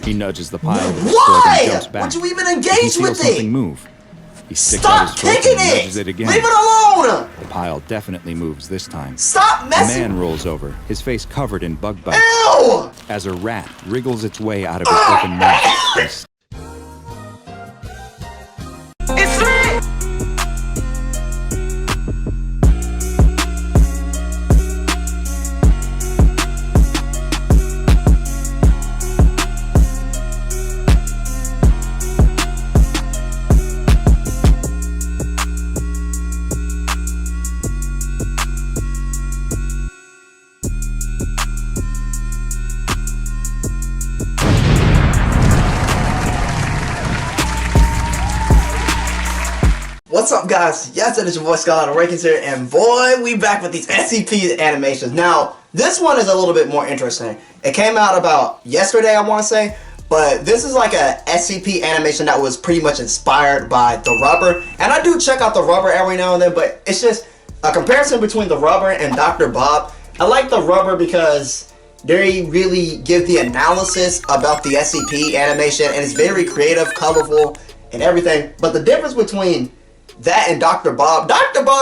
He nudges the pile with his foot and jumps back. Would you even engage with it? Something move. He sticks out his foot and nudges it again. Leave it alone! The pile definitely moves this time. Stop messing! The man rolls over, his face covered in bug bites. Ew! As a rat wriggles its way out of his open mouth. It's lit! What's up, guys? Yes, it is your boy Skylightawakens here, and boy, we back with these SCP animations. Now, this one is a little bit more interesting. It came out about yesterday, I want to say, but this is like a SCP animation that was pretty much inspired by The Rubber, and I do check out The Rubber every now and then, but it's just a comparison between The Rubber and Dr. Bob. I like The Rubber because they really give the analysis about the SCP animation, and it's very creative, colorful, and everything, but the difference between that and Dr. Bob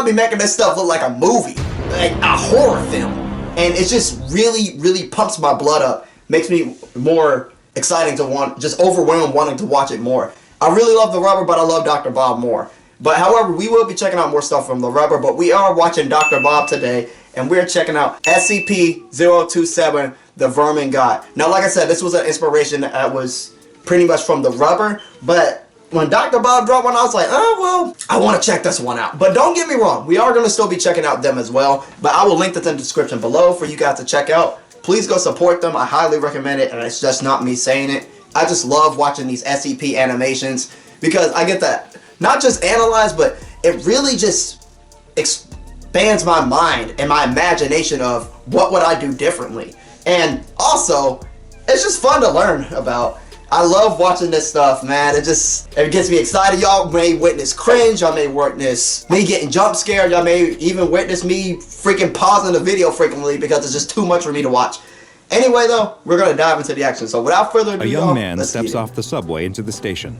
be making this stuff look like a movie, like a horror film, and it just really pumps my blood up, makes me more exciting to want, just overwhelmed wanting to watch it more. I really love The Rubber, but I love Dr. Bob more. But however, we will be checking out more stuff from The Rubber, but we are watching Dr. Bob today, and we're checking out SCP-027, the Vermin God. Now, like I said, this was an inspiration that was pretty much from The Rubber, but when Dr. Bob dropped one, I was like, oh, well, I want to check this one out. But don't get me wrong, we are going to still be checking out them as well. But I will link that in the description below for you guys to check out. Please go support them. I highly recommend it, and it's just not me saying it. I just love watching these SCP animations because I get that not just analyze, but it really just expands my mind and my imagination of what would I do differently. And also, it's just fun to learn about. I love watching this stuff, man. It gets me excited. Y'all may witness cringe. Y'all may witness me getting jump scared. Y'all may even witness me freaking pausing the video frequently because it's just too much for me to watch. Anyway, though, we're going to dive into the action. So without further ado, a young man steps off the subway into the station.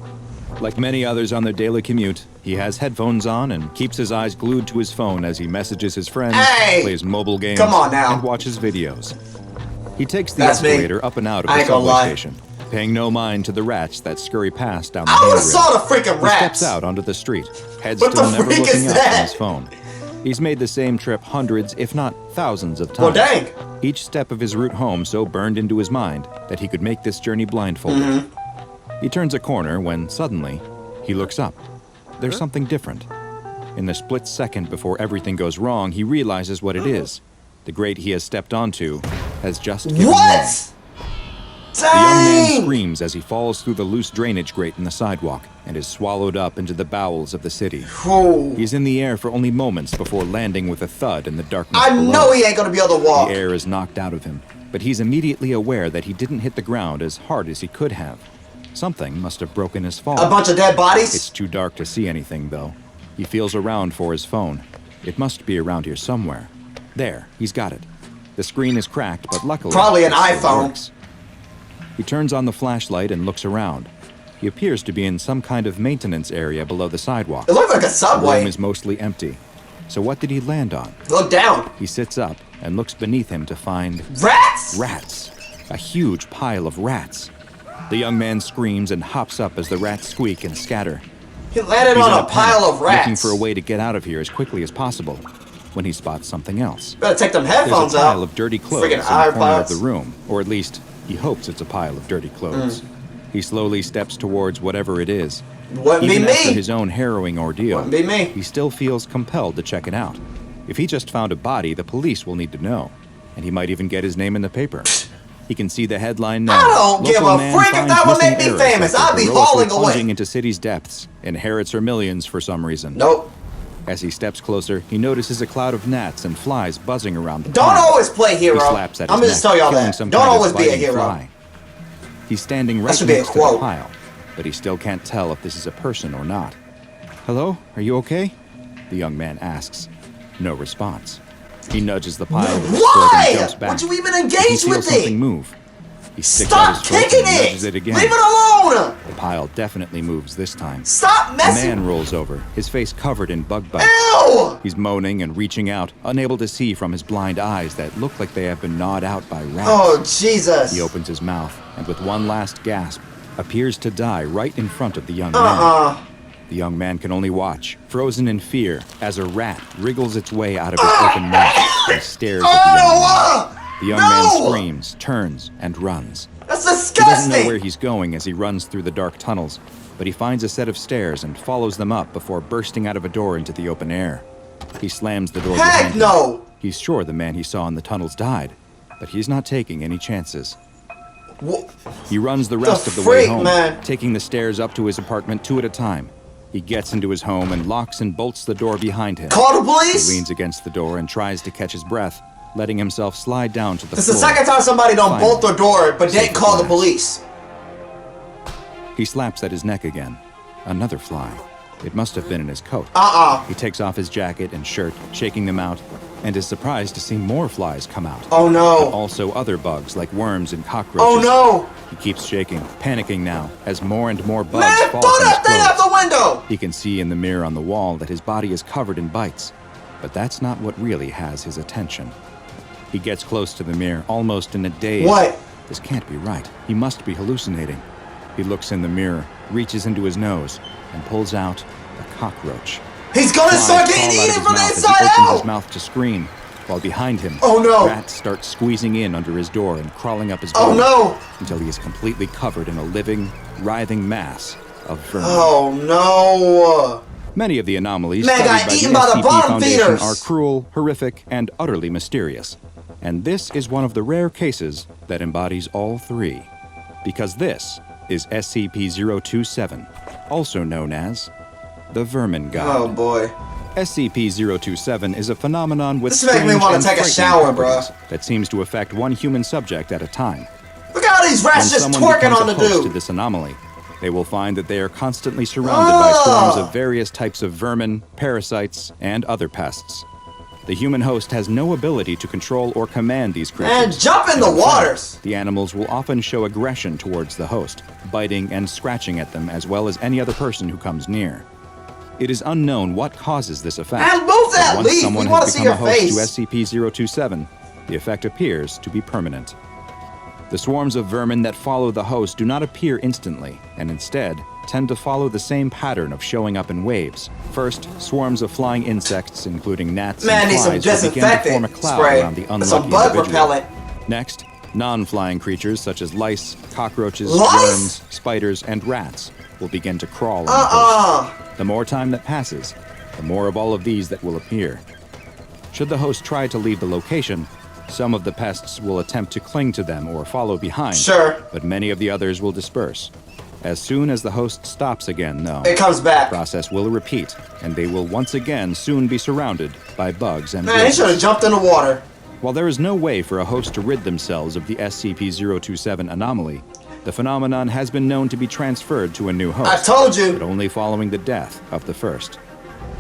Like many others on their daily commute, he has headphones on and keeps his eyes glued to his phone as he messages his friends, plays mobile games, and watches videos. He takes the escalator up and out of the subway station, paying no mind to the rats that scurry past down the handrail. I would've saw the freaking rats! He steps out onto the street, head still never looking up from his phone. He's made the same trip hundreds, if not thousands of times. Well, dang! Each step of his route home so burned into his mind that he could make this journey blindfolded. He turns a corner when, suddenly, he looks up. There's something different. In the split second before everything goes wrong, he realizes what it is. The grate he has stepped onto has just given way. The young man screams as he falls through the loose drainage grate in the sidewalk and is swallowed up into the bowels of the city. He's in the air for only moments before landing with a thud in the darkness below. I know he ain't gonna be able to walk. The air is knocked out of him, but he's immediately aware that he didn't hit the ground as hard as he could have. Something must have broken his fall. A bunch of dead bodies? It's too dark to see anything, though. He feels around for his phone. It must be around here somewhere. There, he's got it. The screen is cracked, but luckily, probably an iPhone. Works. He turns on the flashlight and looks around. He appears to be in some kind of maintenance area below the sidewalk. It looks like a subway. The room is mostly empty. So what did he land on? Look down. He sits up and looks beneath him to find... rats! Rats. A huge pile of rats. The young man screams and hops up as the rats squeak and scatter. He landed on a pile of rats. Looking for a way to get out of here as quickly as possible, when he spots something else. Better take them headphones out. There's a pile of dirty clothes in the corner of the room, or at least he hopes it's a pile of dirty clothes. He slowly steps towards whatever it is. Wouldn't be me. Even after his own harrowing ordeal, Wouldn't be me. He still feels compelled to check it out. If he just found a body, the police will need to know, and he might even get his name in the paper. He can see the headline now. I don't give a freak if that would make me famous. I'd be hauling away. Plunging into city's depths, inherits her millions for some reason. Nope. As he steps closer, he notices a cloud of gnats and flies buzzing around the Don't pond. always play hero. He slaps at his I'm gonna just tell y'all that. Don't always be a hero. Fly. He's standing right next to the pile, but he still can't tell if this is a person or not. Hello? Are you okay? The young man asks. No response. He nudges the pile with his foot and jumps back. Would you even engage with it? Something move. He sticks out Stop his foot kicking and nudges it! it again. Leave it alone! The pile definitely moves this time. Stop The messing! man rolls over, his face covered in bug bites. Ew! He's moaning and reaching out, unable to see from his blind eyes that look like they have been gnawed out by rats. Oh, Jesus. He opens his mouth, and with one last gasp, appears to die right in front of the young man. The young man can only watch, frozen in fear, as a rat wriggles its way out of his open mouth and stares at the young man. The young man screams, turns, and runs. That's He doesn't disgusting! know where he's going as he runs through the dark tunnels, but he finds a set of stairs and follows them up before bursting out of a door into the open air. He slams the door behind Heck him. no! He's sure the man he saw in the tunnels died, but he's not taking any chances. He runs the rest of the way home, taking the stairs up to his apartment 2 at a time. He gets into his home and locks and bolts the door behind him. Call the police? He leans against the door and tries to catch his breath, letting himself slide down to the It's floor. the second time somebody don't Finally, bolt the door, but didn't call the relax. police. He slaps at his neck again. Another fly. It must have been in his coat. He takes off his jacket and shirt, shaking them out, and is surprised to see more flies come out. Oh no. But also other bugs like worms and cockroaches. Oh no. He keeps shaking, panicking now, as more and more bugs Man, fall throw from his that thing out clothes. the window! He can see in the mirror on the wall that his body is covered in bites, but that's not what really has his attention. He gets close to the mirror, almost in a daze. What? This can't be right. He must be hallucinating. He looks in the mirror, reaches into his nose, and pulls out a cockroach. He's gonna Flies start crawl getting out of eaten his from the mouth as inside he opens his out! mouth to scream, while behind him, Oh no! rats start squeezing in under his door and crawling up his Oh body no! until he is completely covered in a living, writhing mass of vermin. Oh no! Many of the anomalies Man studied got by eaten the by the SCP bottom Foundation feeders. are cruel, horrific, and utterly mysterious. And this is one of the rare cases that embodies all three. Because this is SCP-027, also known as the Vermin God. Oh boy. SCP-027 is a phenomenon with This makes me strange wanna and take a frightening shower, properties bruh. that seems to affect one human subject at a time. Look at all these When rats just someone twerking becomes on a the host to dude. this anomaly, they will find that they are constantly surrounded by swarms of various types of vermin, parasites, and other pests. The human host has no ability to control or command these creatures. Man, jump in the And fact, waters! the animals will often show aggression towards the host, biting and scratching at them as well as any other person who comes near. It is unknown what causes this effect. Man, move that but once leaf! someone We wanna has see become a your host face! to SCP-027, the effect appears to be permanent. The swarms of vermin that follow the host do not appear instantly, and instead tend to follow the same pattern of showing up in waves. First, swarms of flying insects, including gnats Man, and need some flies, will begin to form a disinfectant cloud spray. around the And some unlucky bug individual. repellent. Next, non-flying creatures such as lice, cockroaches, Lice? worms, spiders, and rats will begin to crawl on the host. The more time that passes, the more of all of these that will appear. Should the host try to leave the location, some of the pests will attempt to cling to them or follow behind. Sure. But many of the others will disperse. As soon as the host stops again, though, It comes back. the process will repeat, and they will once again soon be surrounded by bugs and Man, he rodents. should have jumped in the water. While there is no way for a host to rid themselves of the SCP-027 anomaly, the phenomenon has been known to be transferred to a new host. I told you. But only following the death of the first.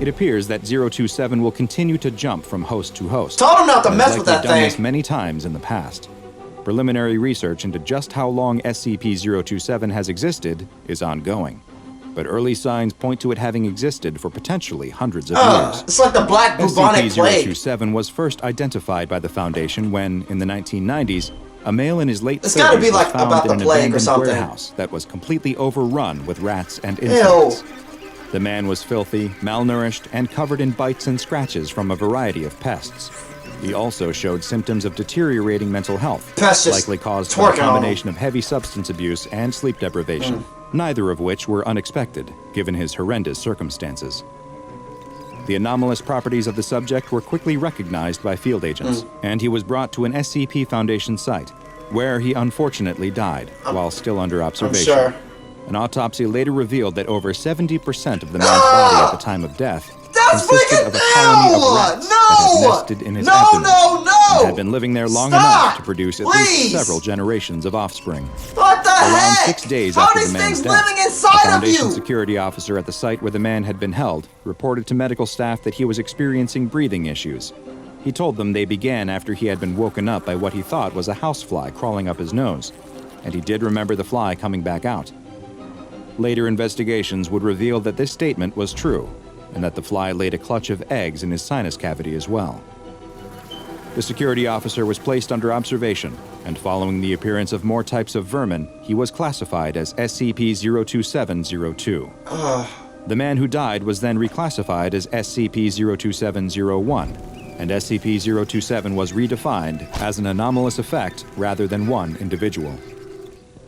It appears that 027 will continue to jump from host to host. Told him not to and mess has with likely that done this thing. many times in the past. Preliminary research into just how long SCP-027 has existed is ongoing, but early signs point to it having existed for potentially hundreds of years. It's like the black bubonic plague. SCP-027 was first identified by the Foundation when, in the 1990s, a male in his late 30s It's gotta be was like found about in the an plague or abandoned something. warehouse that was completely overrun with rats and Ew. insects. The man was filthy, malnourished, and covered in bites and scratches from a variety of pests. He also showed symptoms of deteriorating mental health, Pests just likely caused by a twerking on him. combination of heavy substance abuse and sleep deprivation, neither of which were unexpected, given his horrendous circumstances. The anomalous properties of the subject were quickly recognized by field agents, and he was brought to an SCP Foundation site, where he unfortunately died while still under observation. sure. An autopsy later revealed that over 70% of the man's body at the time of death That's consisted freaking of a colony of ew! rats No! that had nested in his No, abdomen no, no! and had been living there long Stop! enough to produce at Please! least several generations of offspring. What the Around heck? 6 days How after are these the man's things death, living a inside of Foundation you? security officer at the site where the man had been held reported to medical staff that he was experiencing breathing issues. He told them they began after he had been woken up by what he thought was a housefly crawling up his nose. and he did remember the fly coming back out. Later investigations would reveal that this statement was true, and that the fly laid a clutch of eggs in his sinus cavity as well. The security officer was placed under observation, and following the appearance of more types of vermin, he was classified as SCP-02702. The man who died was then reclassified as SCP-02701, and SCP-027 was redefined as an anomalous effect rather than one individual.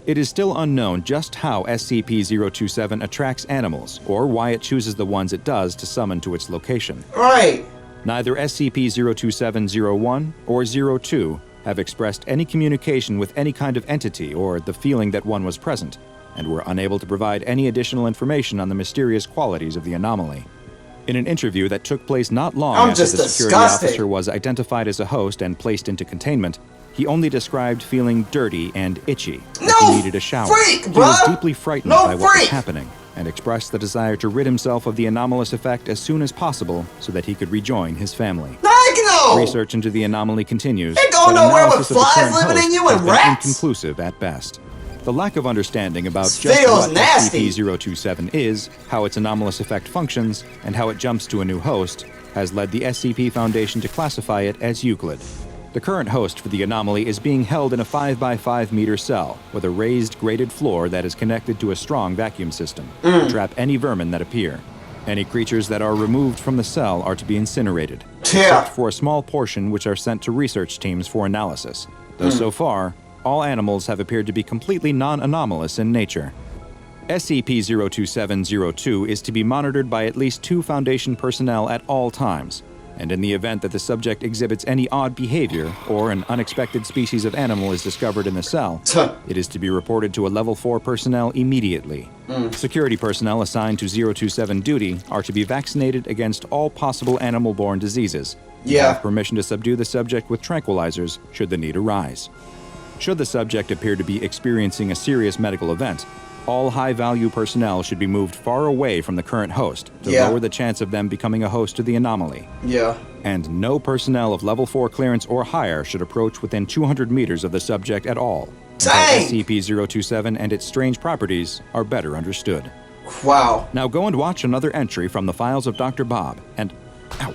It is still unknown just how SCP-027 attracts animals, or why it chooses the ones it does to summon to its location. Right. Neither SCP-02701 or 02 have expressed any communication with any kind of entity or the feeling that one was present, and were unable to provide any additional information on the mysterious qualities of the anomaly. In an interview that took place not long after the security officer was identified as a host and placed into containment, he only described feeling dirty and itchy, like he needed a shower. He was deeply frightened by what was happening, and expressed the desire to rid himself of the anomalous effect as soon as possible so that he could rejoin his family. Research into the anomaly continues, but analysis of the current host has been inconclusive at best. The lack of understanding about just what SCP-027 is, how its anomalous effect functions, and how it jumps to a new host, has led the SCP Foundation to classify it as Euclid. The current host for the anomaly is being held in a 5x5 meter cell with a raised grated floor that is connected to a strong vacuum system to trap any vermin that appear. Any creatures that are removed from the cell are to be incinerated, except for a small portion which are sent to research teams for analysis, though so far, all animals have appeared to be completely non-anomalous in nature. SCP-02702 is to be monitored by at least 2 Foundation personnel at all times, and in the event that the subject exhibits any odd behavior or an unexpected species of animal is discovered in the cell, it is to be reported to a Level 4 personnel immediately. Security personnel assigned to 027 duty are to be vaccinated against all possible animal-borne diseases, and have permission to subdue the subject with tranquilizers should the need arise. Should the subject appear to be experiencing a serious medical event, all high-value personnel should be moved far away from the current host to lower the chance of them becoming a host to the anomaly. And no personnel of Level 4 clearance or higher should approach within 200 meters of the subject at all, until SCP-027 and its strange properties are better understood. Now go and watch another entry from the files of Dr. Bob, and... Ow.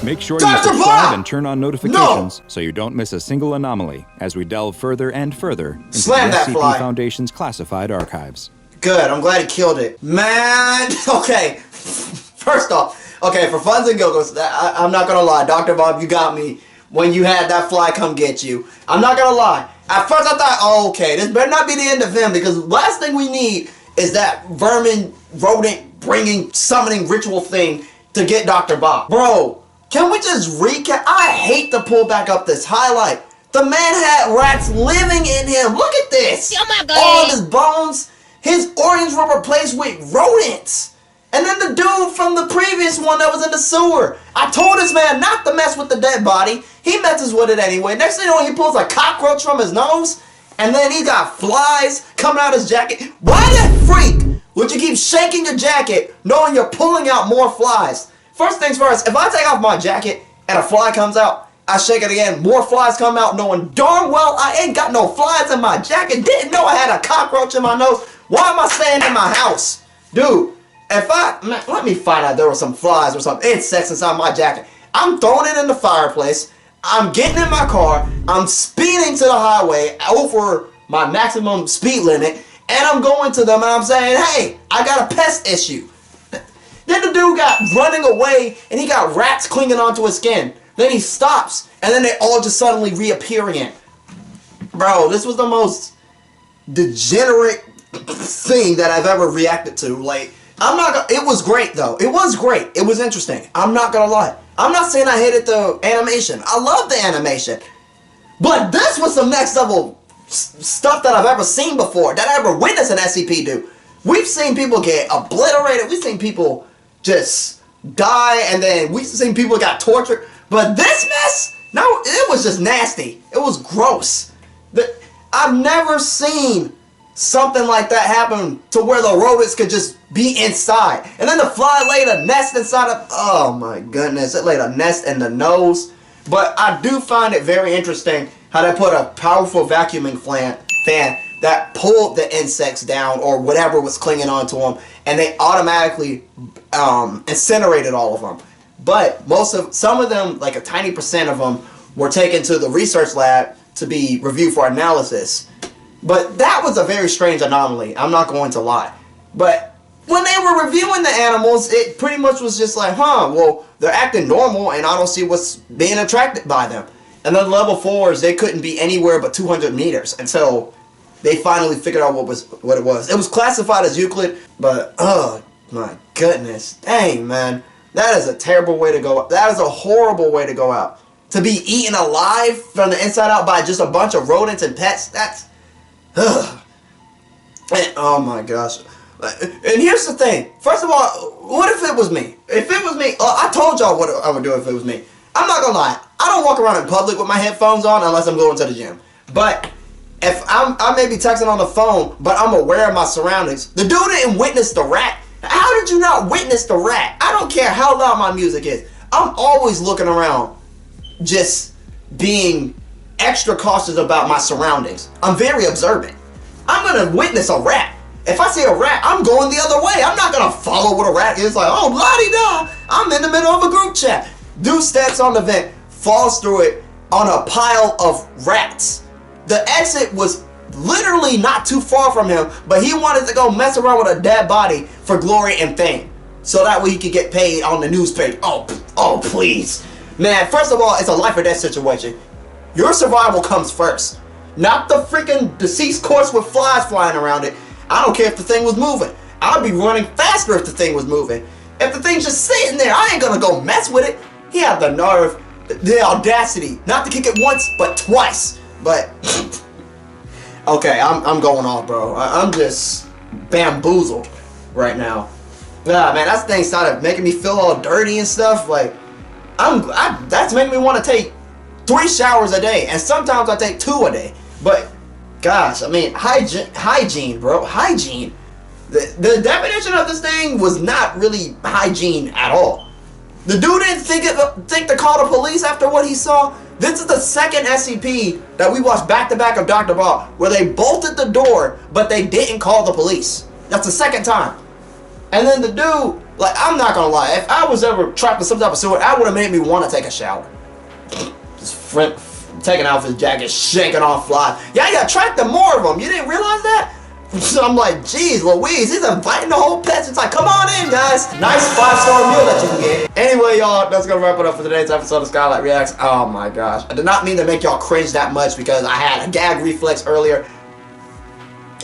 Make sure you subscribe and turn on notifications so you don't miss a single anomaly as we delve further and further into the SCP Foundation's classified archives. Good, I'm glad he killed it. Man, okay. First off, okay, for funs and giggles, I'm not gonna lie, Dr. Bob, you got me when you had that fly come get you. I'm not gonna lie. At first I thought, oh, okay, this better not be the end of him, because the last thing we need is that vermin, rodent, summoning ritual thing to get Dr. Bob. Bro, can we just recap? I hate to pull back up this highlight. The man had rats living in him. Look at this. Oh my God. All of his bones, his organs were replaced with rodents. And then the dude from the previous one that was in the sewer. I told this man not to mess with the dead body. He messes with it anyway. Next thing you know, he pulls a cockroach from his nose. And then he got flies coming out his jacket. Why that freak would you keep shaking your jacket knowing you're pulling out more flies? First things first, if I take off my jacket and a fly comes out, I shake it again, more flies come out, knowing darn well I ain't got no flies in my jacket, didn't know I had a cockroach in my nose. Why am I staying in my house? Dude, let me find out there were some flies or some insects inside my jacket. I'm throwing it in the fireplace, I'm getting in my car, I'm speeding to the highway over my maximum speed limit, and I'm going to them and I'm saying, hey, I got a pest issue. Then the dude got running away and he got rats clinging onto his skin. Then he stops and then they all just suddenly reappear again. Bro, this was the most degenerate thing that I've ever reacted to. Like, it was great though. It was great. It was interesting. I'm not gonna lie. I'm not saying I hated the animation. I love the animation. But this was some next level stuff that I've ever seen before, that I ever witnessed an SCP do. We've seen people get obliterated. We've seen people just die, and then we've seen people got tortured. But this mess, no, it was just nasty. It was gross. I've never seen something like that happen to where the rodents could just be inside. And then the fly laid a nest inside of, oh my goodness, it laid a nest in the nose. But I do find it very interesting how they put a powerful vacuuming plant fan that pulled the insects down or whatever was clinging onto them, and they automatically incinerated all of them. But some of them, like a tiny percent of them, were taken to the research lab to be reviewed for analysis. But that was a very strange anomaly, I'm not going to lie. But when they were reviewing the animals, it pretty much was just like, well, they're acting normal and I don't see what's being attracted by them. And then level 4s, they couldn't be anywhere but 200 meters until they finally figured out what it was. It was classified as Euclid, but oh my goodness, dang man, that is a terrible way to go. That is a horrible way to go out. To be eaten alive from the inside out by just a bunch of rodents and pets, that's, ugh. And, oh my gosh. And here's the thing. First of all, what if it was me? If it was me, I told y'all what I would do if it was me. I'm not gonna lie. I don't walk around in public with my headphones on unless I'm going to the gym. But if I may be texting on the phone, but I'm aware of my surroundings. The dude didn't witness the rat. How did you not witness the rat? I don't care how loud my music is. I'm always looking around, just being extra cautious about my surroundings. I'm very observant. I'm gonna witness a rat. If I see a rat, I'm going the other way. I'm not gonna follow what a rat is. Like, oh, la-di-da, I'm in the middle of a group chat. Dude steps on the vent, falls through it on a pile of rats. The exit was literally not too far from him, but he wanted to go mess around with a dead body for glory and fame, so that way he could get paid on the news page. Oh, please. Man, first of all, it's a life or death situation. Your survival comes first, not the freaking deceased corpse with flies flying around it. I don't care if the thing was moving. I'd be running faster if the thing was moving. If the thing's just sitting there, I ain't gonna go mess with it. He had the nerve, the audacity, not to kick it once, but twice. But, okay, I'm going off, bro. I'm just bamboozled right now. Nah, man, that thing started making me feel all dirty and stuff. Like, that's making me want to take 3 showers a day, and sometimes I take 2 a day. But, gosh, I mean, hygiene, bro, hygiene. The definition of this thing was not really hygiene at all. The dude didn't think to call the police after what he saw. This is the second SCP that we watched back to back of Dr. Ball, where they bolted the door, but they didn't call the police. That's the second time. And then the dude, like, I'm not gonna lie, if I was ever trapped in some type of sewer, that would have made me want to take a shower. Just taking off his jacket, shaking off flies. Yeah, you attracted more of them. You didn't realize that? So I'm like, geez, Louise, he's inviting the whole pets. It's like, come on in, guys. Nice 5-star meal that you can get. Anyway, y'all, that's gonna wrap it up for today's episode of Skylight Reacts. Oh my gosh. I did not mean to make y'all cringe that much because I had a gag reflex earlier.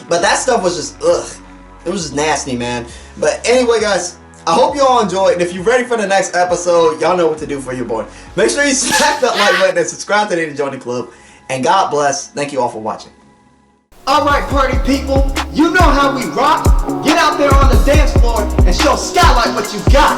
But that stuff was just, ugh. It was just nasty, man. But anyway, guys, I hope you all enjoyed. And if you're ready for the next episode, y'all know what to do for your boy. Make sure you smack that like button and subscribe today to join the club. And God bless. Thank you all for watching. Alright, party people, you know how we rock. Get out there on the dance floor and show Skylight what you got.